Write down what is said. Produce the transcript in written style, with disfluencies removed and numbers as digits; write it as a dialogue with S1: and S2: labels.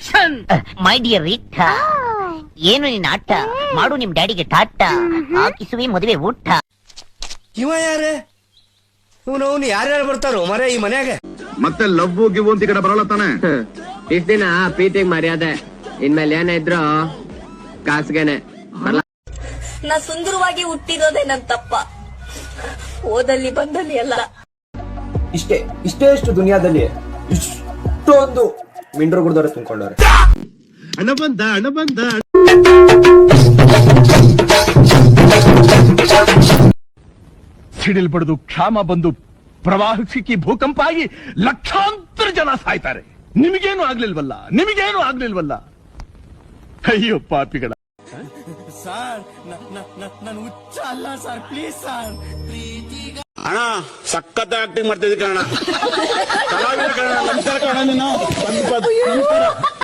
S1: Action.
S2: My dear ರೀಟ, ಏನು ನಿನ್ನ ಆಟ? ಮಾಡು ನಿಮ್ ಡ್ಯಾಡಿಗೆ ಟಾಟ, ಹಾಕಿಸುವೆ ಮದುವೆ ಊಟ.
S3: ಇವ ಯಾರೇ? ಇವನು ಯಾರ್ಯಾರು ಬರ್ತಾರೋ ಮರೆ ಈ ಮನ್ಯಾಗ?
S4: ಮತ್ತೆ ಲವ್ ಗಿವ್ ಅಂತ ಈ ಕಡೆ ಬರಲ್ಲ ತಾನೆ?
S5: ಇಷ್ಟ ದಿನ ಪ್ರೀತಿಗ್ ಮರ್ಯಾದೆ, ಇನ್ಮೇಲೆ ಏನೇ ಇದ್ರು ಕಾಸ್ಗೆನೆ.
S6: ನಾ ಸುಂದರವಾಗಿ ಹುಟ್ಟಿರೋದೇ ನನ್ ತಪ್ಪ, ಓದಲ್ಲಿ ಬಂದಲ್ಲಿ ಅಲ್ಲ.
S7: ಇಷ್ಟು ದುನಿಯಾದಲ್ಲಿ ಇಷ್ಟೊಂದು ಮಿಂಡ್ರು ಗುಡ್ದವ್ರೆ ತುಂಬಿಕೊಂಡವ್ರೆ.
S4: ಹಣ ಬಂದ
S1: ಸಿಡಿಲ್ ಬಡಿದು ಕ್ಷಾಮ ಬಂದು ಪ್ರವಾಹ ಸಿಕ್ಕಿ ಭೂಕಂಪ ಆಗಿ ಲಕ್ಷಾಂತರ ಜನ ಸಾಯ್ತಾರೆ. ನಿಮಗೇನು ಆಗ್ಲಿಲ್ವಲ್ಲ. ಅಯ್ಯೋ ಪಾಪಿಗಳ.
S4: ಅಣ್ಣ ಸಖತ್ ಆಕ್ಟಿಂಗ್ ಮಾಡ್ತಿದ್ದೆ ಕಣ. ನಮಸ್ಕಾರ ಕಣ ನೀನು.